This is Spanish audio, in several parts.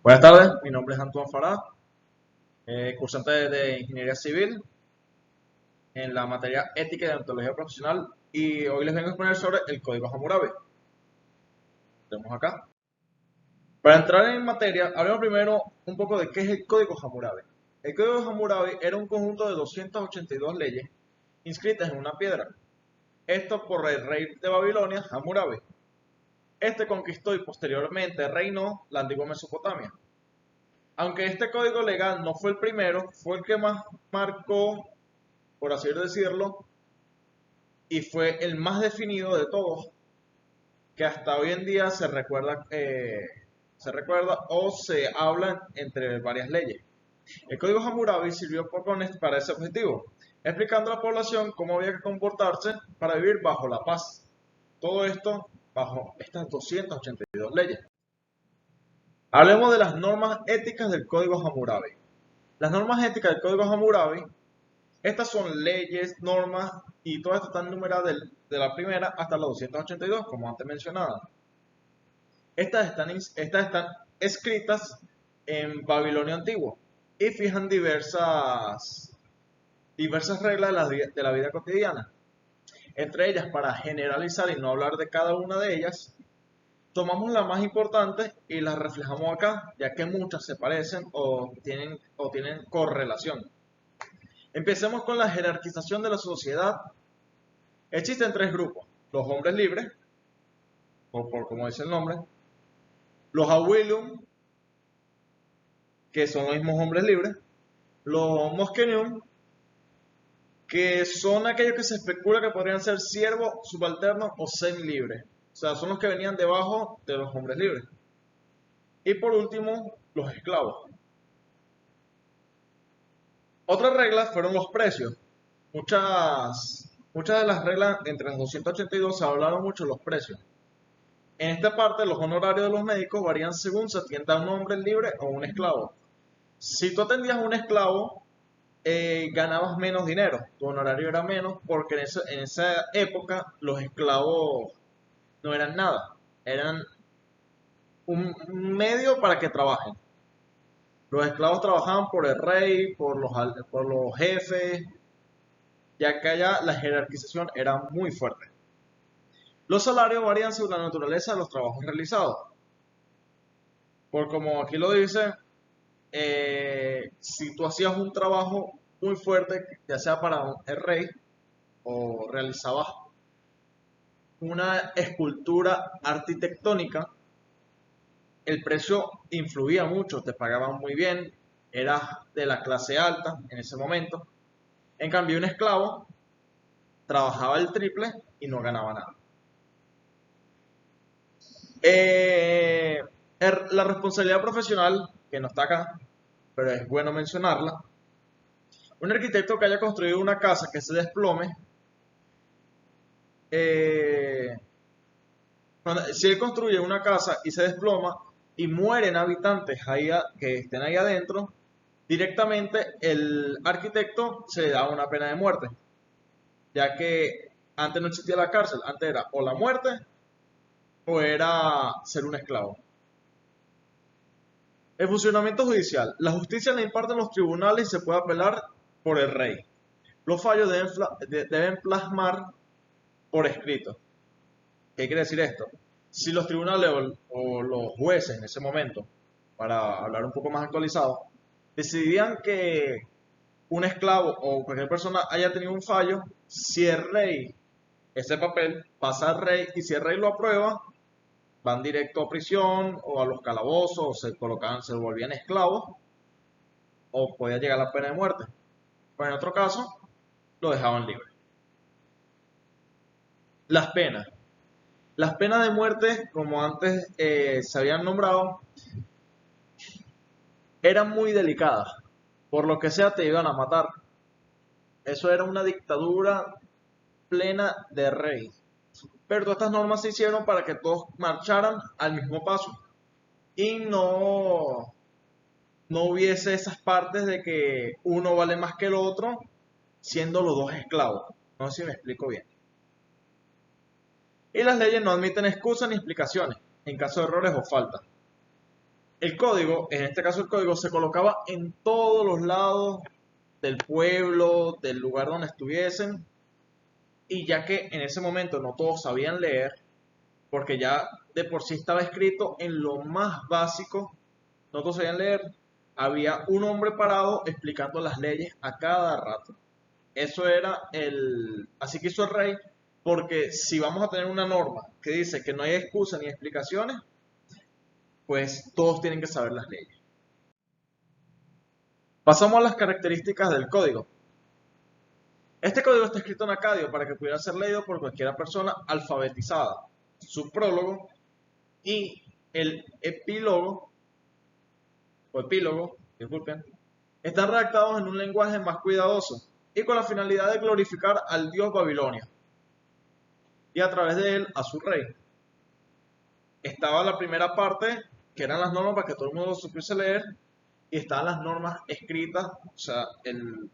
Buenas tardes, mi nombre es Antoine Farah, cursante de Ingeniería Civil en la materia Ética y Deontología Profesional y hoy les vengo a exponer sobre el Código Hammurabi. Tenemos acá. Para entrar en materia, hablemos primero un poco de qué es el Código Hammurabi. El Código Hammurabi era un conjunto de 282 leyes inscritas en una piedra. Esto por el rey de Babilonia, Hammurabi. Este conquistó y posteriormente reinó la antigua Mesopotamia. Aunque este código legal no fue el primero, fue el que más marcó, por así decirlo, y fue el más definido de todos, que hasta hoy en día se recuerda o se habla entre varias leyes. El Código Hammurabi sirvió para ese objetivo, explicando a la población cómo había que comportarse para vivir bajo la paz. Todo esto bajo estas 282 leyes. Hablemos de las normas éticas del Código Hammurabi. Las normas éticas del Código Hammurabi, estas son leyes, normas y todas estas están numeradas de la primera hasta la 282, como antes mencionaba. Estas están escritas en Babilonia antiguo y fijan diversas reglas de la vida cotidiana. Entre ellas, para generalizar y no hablar de cada una de ellas, tomamos las más importantes y las reflejamos acá, ya que muchas se parecen o tienen correlación. Empecemos con la jerarquización de la sociedad. Existen tres grupos: los hombres libres, o por como dice el nombre, los Awilum, que son los mismos hombres libres, los Mosquenium, que son aquellos que se especula que podrían ser siervos, subalternos o semilibres. O sea, son los que venían debajo de los hombres libres. Y por último, los esclavos. Otras reglas fueron los precios. Muchas de las reglas entre las 282 se hablaron mucho de los precios. En esta parte, los honorarios de los médicos varían según se atienda a un hombre libre o un esclavo. Si tú atendías a un esclavo, ganabas menos dinero, tu honorario era menos, porque en esa época los esclavos no eran nada, eran un medio para que trabajen. Los esclavos trabajaban por el rey, por los jefes, ya que allá la jerarquización era muy fuerte. Los salarios varían según la naturaleza de los trabajos realizados. Por como aquí lo dice, si tú hacías un trabajo muy fuerte, ya sea para el rey, o realizabas una escultura arquitectónica, el precio influía mucho, te pagaban muy bien, eras de la clase alta en ese momento. En cambio, un esclavo trabajaba el triple y no ganaba nada. La responsabilidad profesional, que no está acá, pero es bueno mencionarla. Un arquitecto que haya construido una casa que se desplome, si él construye una casa y se desploma y mueren habitantes que estén ahí adentro, directamente el arquitecto se le da una pena de muerte, ya que antes no existía la cárcel, antes era o la muerte o era ser un esclavo. El funcionamiento judicial. La justicia la imparten los tribunales y se puede apelar por el rey. Los fallos deben plasmar por escrito. ¿Qué quiere decir esto? Si los tribunales o los jueces en ese momento, para hablar un poco más actualizado, decidían que un esclavo o cualquier persona haya tenido un fallo, si el rey, ese papel pasa al rey y si el rey lo aprueba, van directo a prisión o a los calabozos, o se volvían esclavos, o podía llegar la pena de muerte. Pero en otro caso, lo dejaban libre. Las penas. Las penas de muerte, como antes se habían nombrado, eran muy delicadas. Por lo que sea, te iban a matar. Eso era una dictadura plena de rey. Pero todas estas normas se hicieron para que todos marcharan al mismo paso y no hubiese esas partes de que uno vale más que el otro, siendo los dos esclavos. No sé si me explico bien. Y las leyes no admiten excusas ni explicaciones en caso de errores o faltas. El código, en este caso el código, se colocaba en todos los lados del pueblo, del lugar donde estuviesen, y ya que en ese momento no todos sabían leer, porque ya de por sí estaba escrito en lo más básico, no todos sabían leer, había un hombre parado explicando las leyes a cada rato. Eso era así que hizo el rey, porque si vamos a tener una norma que dice que no hay excusa ni explicaciones, pues todos tienen que saber las leyes. Pasamos a las características del código. Este código está escrito en acadio para que pudiera ser leído por cualquier persona alfabetizada. Su prólogo y el epílogo, disculpen, están redactados en un lenguaje más cuidadoso y con la finalidad de glorificar al dios Babilonia y a través de él a su rey. Estaba la primera parte, que eran las normas para que todo el mundo lo supiese leer, y estaban las normas escritas, o sea, el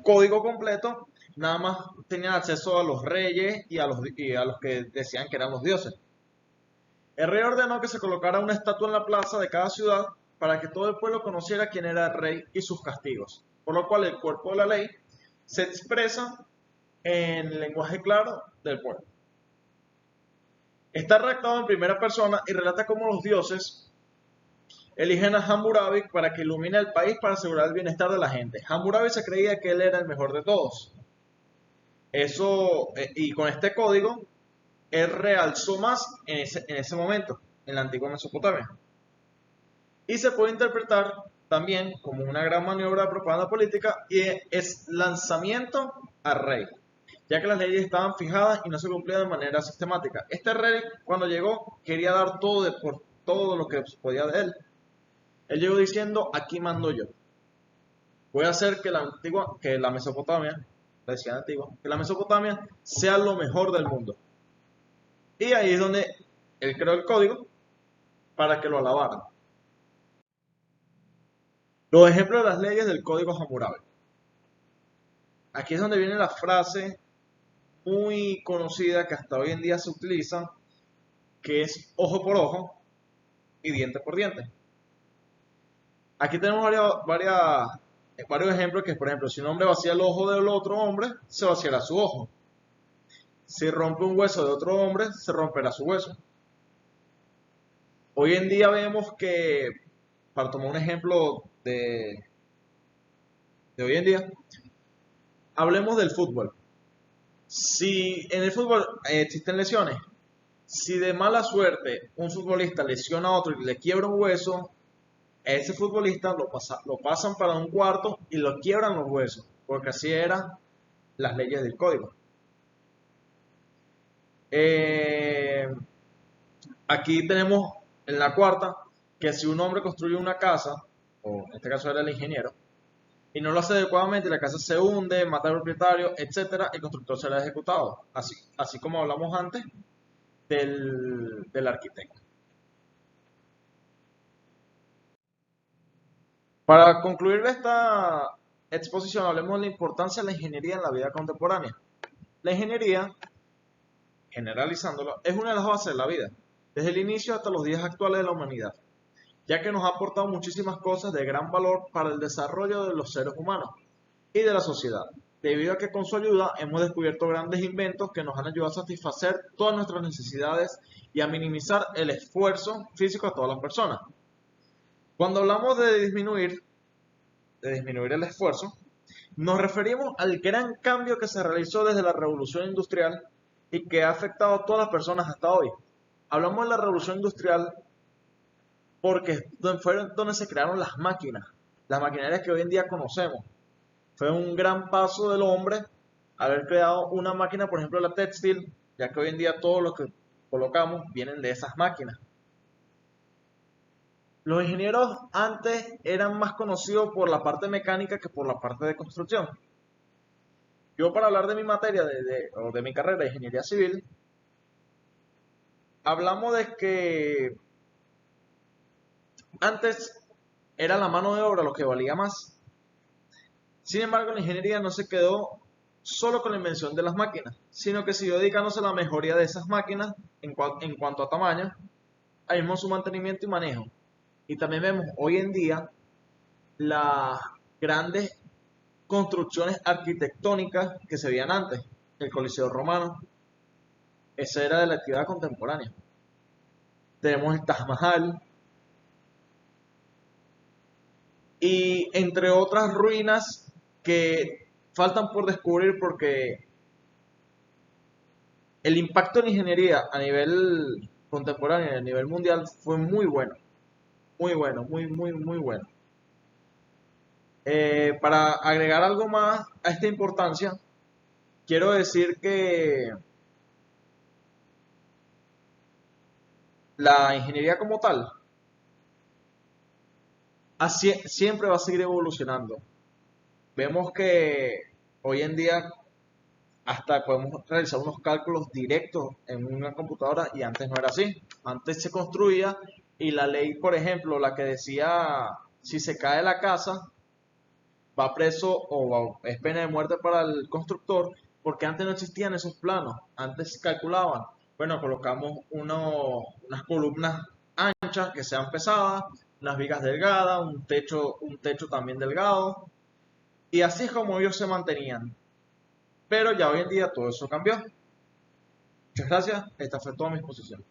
código completo, nada más tenían acceso a los reyes y a los que decían que eran los dioses. El rey ordenó que se colocara una estatua en la plaza de cada ciudad para que todo el pueblo conociera quién era el rey y sus castigos, por lo cual el cuerpo de la ley se expresa en el lenguaje claro del pueblo. Está redactado en primera persona y relata cómo los dioses eligen a Hammurabi para que ilumine el país para asegurar el bienestar de la gente. Hammurabi se creía que él era el mejor de todos. Y con este código, él realzó más en ese momento, en la antigua Mesopotamia. Y se puede interpretar también como una gran maniobra de propaganda política y es lanzamiento al rey, ya que las leyes estaban fijadas y no se cumplían de manera sistemática. Este rey, cuando llegó, quería dar todo por todo lo que podía de él. Él llegó diciendo, aquí mando yo. Voy a hacer que la Mesopotamia, decía antigua, que la Mesopotamia sea lo mejor del mundo. Y ahí es donde él creó el código para que lo alabaran. Los ejemplos de las leyes del código Hammurabi. Aquí es donde viene la frase muy conocida que hasta hoy en día se utiliza, que es ojo por ojo y diente por diente. Aquí tenemos varios ejemplos que, por ejemplo, si un hombre vacía el ojo del otro hombre, se vaciará su ojo. Si rompe un hueso de otro hombre, se romperá su hueso. Hoy en día vemos que, para tomar un ejemplo de hoy en día, hablemos del fútbol. Si en el fútbol existen lesiones, si de mala suerte un futbolista lesiona a otro y le quiebra un hueso, a ese futbolista lo pasan para un cuarto y lo quiebran los huesos, porque así eran las leyes del código. Eh, Aquí tenemos en la cuarta que si un hombre construye una casa, o en este caso era el ingeniero, y no lo hace adecuadamente, la casa se hunde, mata al propietario, etcétera, el constructor será ejecutado. Así como hablamos antes del arquitecto. Para concluir esta exposición, hablemos de la importancia de la ingeniería en la vida contemporánea. La ingeniería, generalizándolo, es una de las bases de la vida, desde el inicio hasta los días actuales de la humanidad, ya que nos ha aportado muchísimas cosas de gran valor para el desarrollo de los seres humanos y de la sociedad, debido a que con su ayuda hemos descubierto grandes inventos que nos han ayudado a satisfacer todas nuestras necesidades y a minimizar el esfuerzo físico de todas las personas. Cuando hablamos de disminuir el esfuerzo, nos referimos al gran cambio que se realizó desde la revolución industrial y que ha afectado a todas las personas hasta hoy. Hablamos de la revolución industrial porque fue donde se crearon las maquinarias que hoy en día conocemos. Fue un gran paso del hombre haber creado una máquina, por ejemplo la textil, ya que hoy en día todo lo que colocamos vienen de esas máquinas. Los ingenieros antes eran más conocidos por la parte mecánica que por la parte de construcción. Yo, para hablar de mi materia o de mi carrera de ingeniería civil, hablamos de que antes era la mano de obra lo que valía más. Sin embargo, la ingeniería no se quedó solo con la invención de las máquinas, sino que siguió dedicándose a la mejoría de esas máquinas en cuanto a tamaño, ahí mismo su mantenimiento y manejo. Y también vemos hoy en día las grandes construcciones arquitectónicas que se veían antes. El Coliseo Romano, esa era de la actividad contemporánea. Tenemos el Taj Mahal y entre otras ruinas que faltan por descubrir porque el impacto en ingeniería a nivel contemporáneo, a nivel mundial, fue muy bueno. Muy bueno, muy bueno. Para agregar algo más a esta importancia, quiero decir que la ingeniería como tal siempre va a seguir evolucionando. Vemos que hoy en día hasta podemos realizar unos cálculos directos en una computadora y antes no era así. Antes se construía y la ley, por ejemplo, la que decía si se cae la casa, va preso es pena de muerte para el constructor, porque antes no existían esos planos. Antes calculaban, bueno, colocamos unas columnas anchas que sean pesadas, unas vigas delgadas, un techo también delgado, y así es como ellos se mantenían. Pero ya hoy en día todo eso cambió. Muchas gracias, esta fue toda mi exposición.